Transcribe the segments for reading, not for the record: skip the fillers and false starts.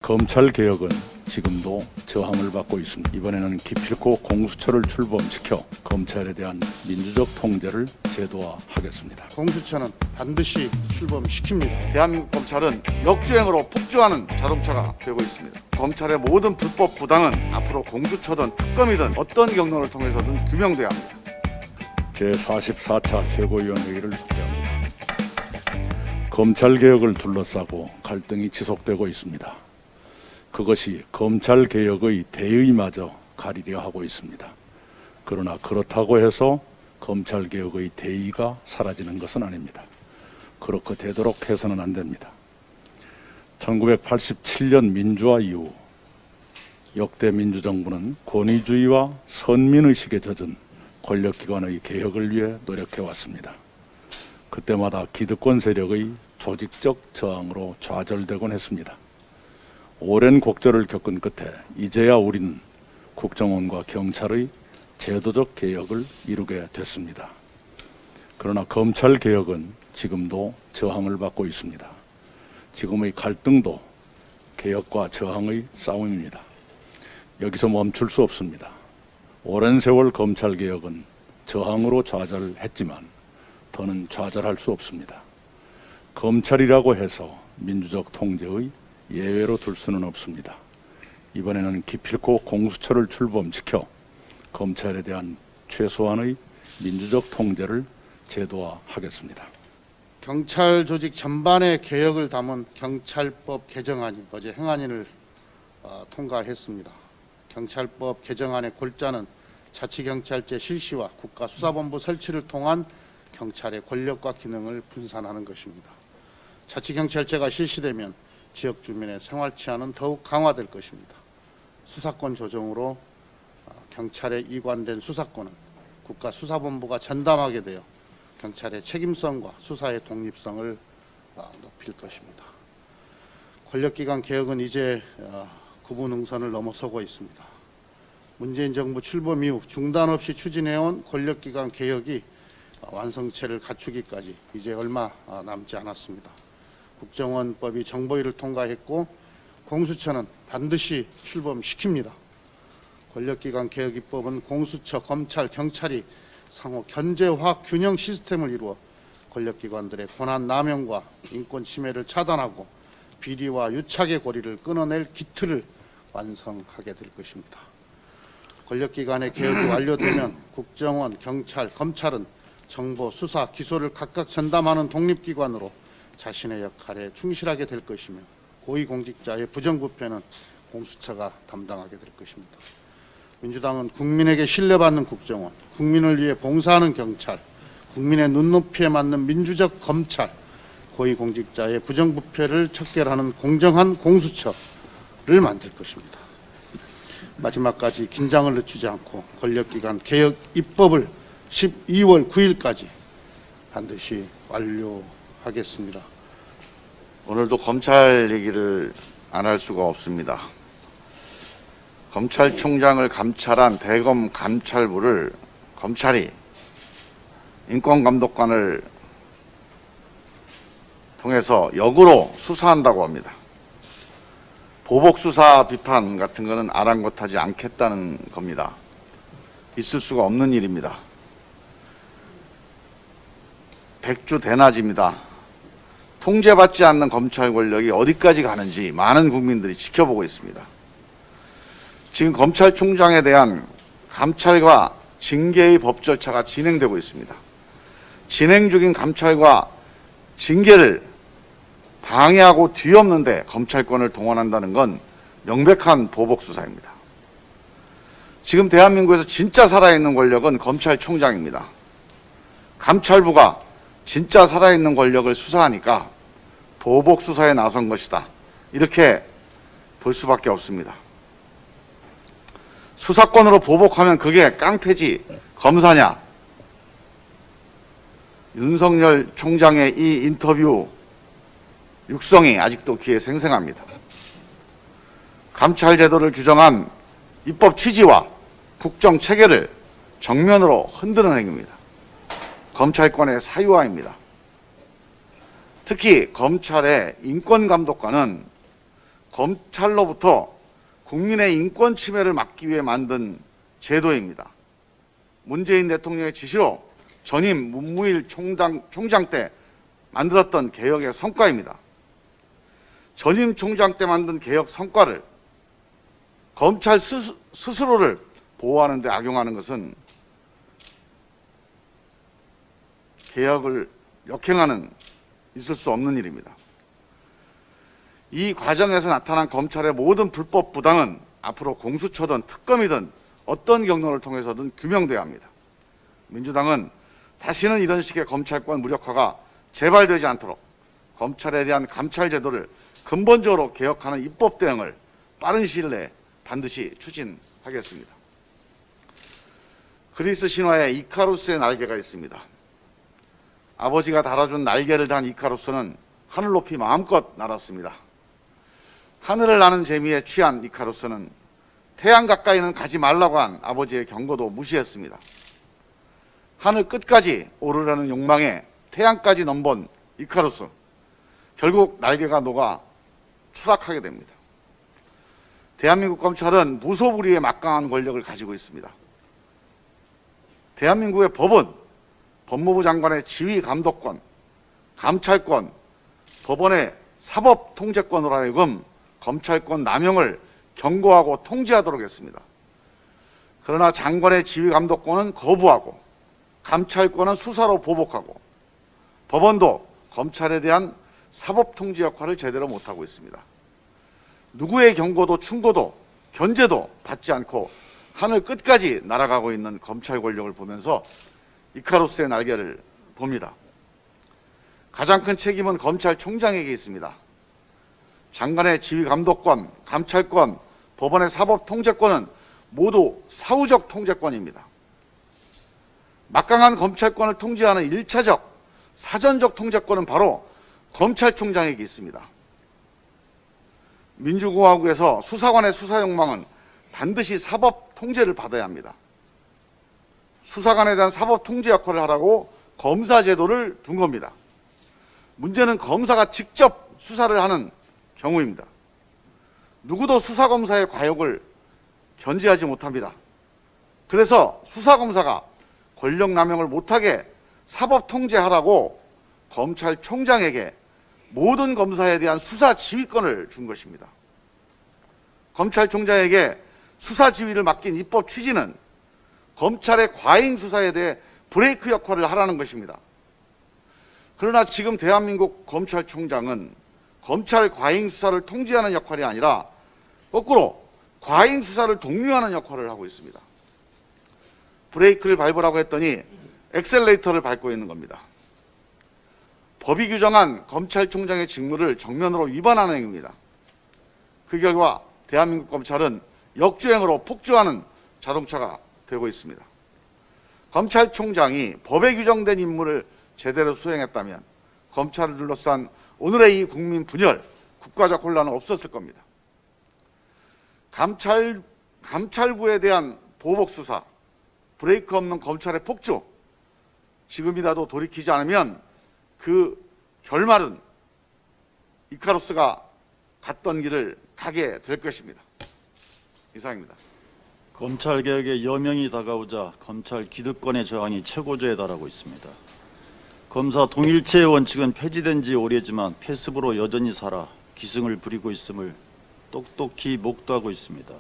검찰개혁은 지금도 저항을 받고 있습니다. 이번에는 기필코 공수처를 출범시켜 검찰에 대한 민주적 통제를 제도화하겠습니다. 공수처는 반드시 출범시킵니다. 대한민국 검찰은 역주행으로 폭주하는 자동차가 되고 있습니다. 검찰의 모든 불법 부당은 앞으로 공수처든 특검이든 어떤 경로를 통해서든 규명돼야 합니다. 제44차 최고위원회의를 소개합니다. 검찰개혁을 둘러싸고 갈등이 지속되고 있습니다. 그것이 검찰개혁의 대의마저 가리려 하고 있습니다. 그러나 그렇다고 해서 검찰개혁의 대의가 사라지는 것은 아닙니다. 그렇게 되도록 해서는 안 됩니다. 1987년 민주화 이후 역대 민주정부는 권위주의와 선민의식에 젖은 권력기관의 개혁을 위해 노력해왔습니다. 그때마다 기득권 세력의 조직적 저항으로 좌절되곤 했습니다. 오랜 곡절을 겪은 끝에 이제야 우리는 국정원과 경찰의 제도적 개혁을 이루게 됐습니다. 그러나 검찰 개혁은 지금도 저항을 받고 있습니다. 지금의 갈등도 개혁과 저항의 싸움입니다. 여기서 멈출 수 없습니다. 오랜 세월 검찰 개혁은 저항으로 좌절했지만 더는 좌절할 수 없습니다. 검찰이라고 해서 민주적 통제의 예외로 둘 수는 없습니다. 이번에는 기필코 공수처를 출범시켜 검찰에 대한 최소한의 민주적 통제를 제도화하겠습니다. 경찰 조직 전반의 개혁을 담은 경찰법 개정안이 어제 행안위를 통과했습니다. 경찰법 개정안의 골자는 자치경찰제 실시와 국가수사본부 설치를 통한 경찰의 권력과 기능을 분산하는 것입니다. 자치경찰제가 실시되면 지역 주민의 생활 치안은 더욱 강화될 것입니다. 수사권 조정으로 경찰에 이관된 수사권은 국가수사본부가 전담하게 되어 경찰의 책임성과 수사의 독립성을 높일 것입니다. 권력기관 개혁은 이제 구분응선을 넘어서고 있습니다. 문재인 정부 출범 이후 중단 없이 추진해온 권력기관 개혁이 완성체를 갖추기까지 이제 얼마 남지 않았습니다. 국정원법이 정보위를 통과했고 공수처는 반드시 출범시킵니다. 권력기관 개혁 입법은 공수처, 검찰, 경찰이 상호 견제화 균형 시스템을 이루어 권력기관들의 권한 남용과 인권 침해를 차단하고 비리와 유착의 고리를 끊어낼 기틀을 완성하게 될 것입니다. 권력기관의 개혁이 완료되면 국정원, 경찰, 검찰은 정보, 수사, 기소를 각각 전담하는 독립기관으로 자신의 역할에 충실하게 될 것이며 고위공직자의 부정부패는 공수처가 담당하게 될 것입니다. 민주당은 국민에게 신뢰받는 국정원, 국민을 위해 봉사하는 경찰, 국민의 눈높이에 맞는 민주적 검찰, 고위공직자의 부정부패를 척결하는 공정한 공수처를 만들 것입니다. 마지막까지 긴장을 늦추지 않고 권력기관 개혁 입법을 12월 9일까지 반드시 완료하겠습니다. 오늘도 검찰 얘기를 안 할 수가 없습니다. 검찰총장을 감찰한 대검 감찰부를 검찰이 인권감독관을 통해서 역으로 수사한다고 합니다. 보복수사 비판 같은 거는 아랑곳하지 않겠다는 겁니다. 있을 수가 없는 일입니다. 백주대낮입니다. 통제받지 않는 검찰 권력이 어디까지 가는지 많은 국민들이 지켜보고 있습니다. 지금 검찰총장에 대한 감찰과 징계의 법 절차가 진행되고 있습니다. 진행 중인 감찰과 징계를 방해하고 뒤엎는데 검찰권을 동원한다는 건 명백한 보복수사입니다. 지금 대한민국에서 진짜 살아있는 권력은 검찰총장입니다. 감찰부가 진짜 살아있는 권력을 수사하니까 보복수사에 나선 것이다. 이렇게 볼 수밖에 없습니다. 수사권으로 보복하면 그게 깡패지 검사냐. 윤석열 총장의 이 인터뷰 육성이 아직도 귀에 생생합니다. 감찰제도를 규정한 입법 취지와 국정체계를 정면으로 흔드는 행위입니다. 검찰권의 사유화입니다. 특히 검찰의 인권감독관은 검찰로부터 국민의 인권 침해를 막기 위해 만든 제도입니다. 문재인 대통령의 지시로 전임 문무일 총장 때 만들었던 개혁의 성과입니다. 전임 총장 때 만든 개혁 성과를 검찰 스스로를 보호하는 데 악용하는 것은 개혁을 역행하는 있을 수 없는 일입니다. 이 과정에서 나타난 검찰의 모든 불법 부당은 앞으로 공수처든 특검이든 어떤 경로를 통해서든 규명돼야 합니다. 민주당은 다시는 이런 식의 검찰권 무력화가 재발되지 않도록 검찰에 대한 감찰 제도를 근본적으로 개혁하는 입법 대응을 빠른 시일 내에 반드시 추진하겠습니다. 그리스 신화에 이카루스의 날개가 있습니다. 아버지가 달아준 날개를 단 이카루스는 하늘 높이 마음껏 날았습니다. 하늘을 나는 재미에 취한 이카루스는 태양 가까이는 가지 말라고 한 아버지의 경고도 무시했습니다. 하늘 끝까지 오르려는 욕망에 태양까지 넘본 이카루스, 결국 날개가 녹아 추락하게 됩니다. 대한민국 검찰은 무소불위의 막강한 권력을 가지고 있습니다. 대한민국의 법은 법무부 장관의 지휘 감독권, 감찰권, 법원의 사법 통제권으로 하여금 검찰권 남용을 경고하고 통제하도록 했습니다. 그러나 장관의 지휘 감독권은 거부하고 감찰권은 수사로 보복하고 법원도 검찰에 대한 사법 통제 역할을 제대로 못하고 있습니다. 누구의 경고도 충고도 견제도 받지 않고 하늘 끝까지 날아가고 있는 검찰 권력을 보면서 이카루스의 날개를 봅니다. 가장 큰 책임은 검찰총장에게 있습니다. 장관의 지휘 감독권, 감찰권, 법원의 사법 통제권은 모두 사후적 통제권입니다. 막강한 검찰권을 통제하는 1차적, 사전적 통제권은 바로 검찰총장에게 있습니다. 민주공화국에서 수사관의 수사 욕망은 반드시 사법 통제를 받아야 합니다. 수사관에 대한 사법 통제 역할을 하라고 검사 제도를 둔 겁니다. 문제는 검사가 직접 수사를 하는 경우입니다. 누구도 수사검사의 과욕을 견제하지 못합니다. 그래서 수사검사가 권력 남용을 못하게 사법 통제하라고 검찰총장에게 모든 검사에 대한 수사 지휘권을 준 것입니다. 검찰총장에게 수사 지휘를 맡긴 입법 취지는 검찰의 과잉 수사에 대해 브레이크 역할을 하라는 것입니다. 그러나 지금 대한민국 검찰총장은 검찰 과잉 수사를 통제하는 역할이 아니라 거꾸로 과잉 수사를 독려하는 역할을 하고 있습니다. 브레이크를 밟으라고 했더니 엑셀레이터를 밟고 있는 겁니다. 법이 규정한 검찰총장의 직무를 정면으로 위반하는 행위입니다. 그 결과 대한민국 검찰은 역주행으로 폭주하는 자동차가 되고 있습니다. 검찰총장이 법에 규정된 임무를 제대로 수행했다면 검찰을 둘러싼 오늘의 이 국민 분열, 국가적 혼란은 없었을 겁니다. 감찰부에 대한 보복 수사, 브레이크 없는 검찰의 폭주, 지금이라도 돌이키지 않으면 그 결말은 이카루스가 갔던 길을 가게 될 것입니다. 이상입니다. 검찰개혁의 여명이 다가오자 검찰 기득권의 저항이 최고조에 달하고 있습니다. 검사 동일체의 원칙은 폐지된 지 오래지만 패습으로 여전히 살아 기승을 부리고 있음을 똑똑히 목도하고 있습니다.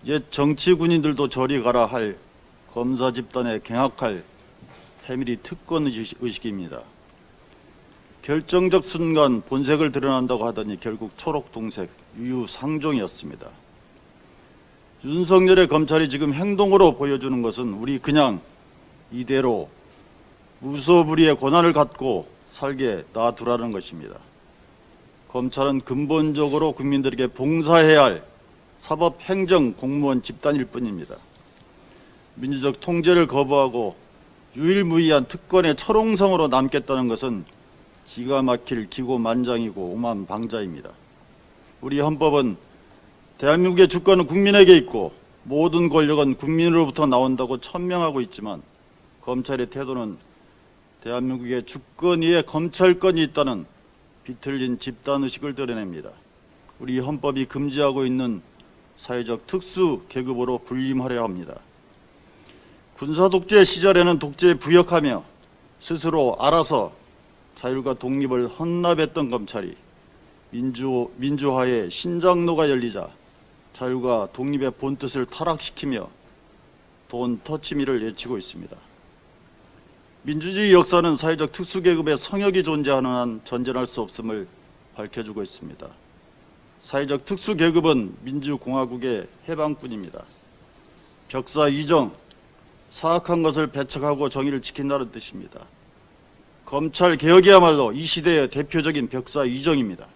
옛 정치 군인들도 저리 가라 할 검사 집단에 경악할 패밀리 특권 의식입니다. 결정적 순간 본색을 드러난다고 하더니 결국 초록동색 유유상종이었습니다. 윤석열의 검찰이 지금 행동으로 보여주는 것은 우리 그냥 이대로 무소불위의 권한을 갖고 살게 놔두라는 것입니다. 검찰은 근본적으로 국민들에게 봉사해야 할 사법행정 공무원 집단일 뿐입니다. 민주적 통제를 거부하고 유일무이한 특권의 철옹성으로 남겠다는 것은 기가 막힐 기고만장이고 오만방자입니다. 우리 헌법은 대한민국의 주권은 국민에게 있고 모든 권력은 국민으로부터 나온다고 천명하고 있지만 검찰의 태도는 대한민국의 주권 위에 검찰권이 있다는 비틀린 집단의식을 드러냅니다. 우리 헌법이 금지하고 있는 사회적 특수 계급으로 군림하려 합니다. 군사 독재 시절에는 독재에 부역하며 스스로 알아서 자율과 독립을 헌납했던 검찰이 민주화의 신장로가 열리자 자율과 독립의 본뜻을 타락시키며 돈 터치미를 외치고 있습니다. 민주주의 역사는 사회적 특수계급의 성역이 존재하는 한 전전할 수 없음을 밝혀주고 있습니다. 사회적 특수계급은 민주공화국의 해방뿐입니다. 벽사 이정, 사악한 것을 배척하고 정의를 지킨다는 뜻입니다. 검찰 개혁이야말로 이 시대의 대표적인 벽사 이정입니다.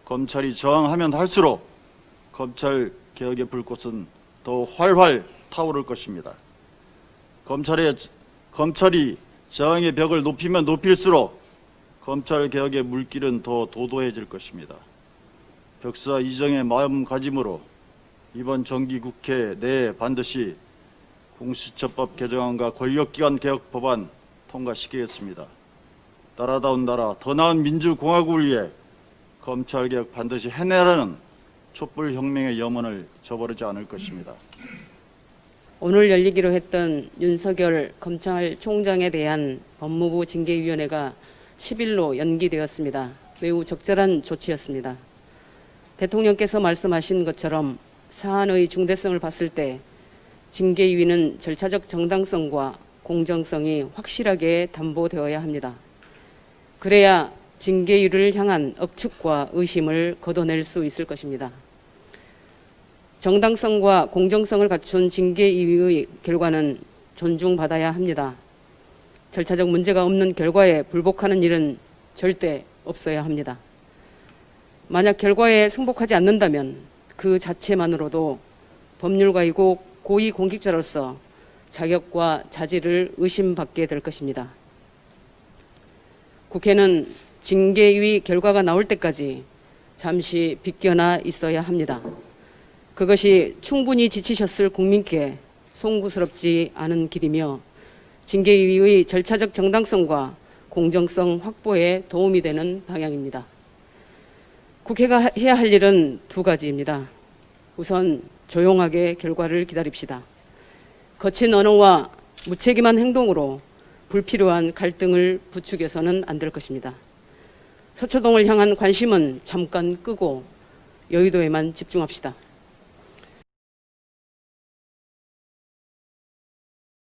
검찰이 저항하면 할수록 검찰 개혁의 불꽃은 더 활활 타오를 것입니다. 검찰이 저항의 벽을 높이면 높일수록 검찰 개혁의 물길은 더 도도해질 것입니다. 벽사 이정의 마음가짐으로 이번 정기국회 내에 반드시 공수처법 개정안과 권력기관 개혁 법안 통과시키겠습니다. 나라다운 나라, 더 나은 민주공화국을 위해 검찰개혁 반드시 해내라는 촛불혁명의 염원을 저버리지 않을 것입니다. 오늘 열리기로 했던 윤석열 검찰총장에 대한 법무부 징계위원회가 10일로 연기되었습니다. 매우 적절한 조치였습니다. 대통령께서 말씀하신 것처럼 사안의 중대성을 봤을 때 징계위는 절차적 정당성과 공정성이 확실하게 담보되어야 합니다. 그래야 징계위를 향한 억측과 의심을 걷어낼 수 있을 것입니다. 정당성과 공정성을 갖춘 징계위의 결과는 존중받아야 합니다. 절차적 문제가 없는 결과에 불복하는 일은 절대 없어야 합니다. 만약 결과에 승복하지 않는다면 그 자체만으로도 법률가이고 고위공직자로서 자격과 자질을 의심받게 될 것입니다. 국회는 징계위 결과가 나올 때까지 잠시 비껴나 있어야 합니다. 그것이 충분히 지치셨을 국민께 송구스럽지 않은 길이며 징계위의 절차적 정당성과 공정성 확보에 도움이 되는 방향입니다. 국회가 해야 할 일은 두 가지입니다. 우선 조용하게 결과를 기다립시다. 거친 언어와 무책임한 행동으로 불필요한 갈등을 부추겨서는 안 될 것입니다. 서초동을 향한 관심은 잠깐 끄고 여의도에만 집중합시다.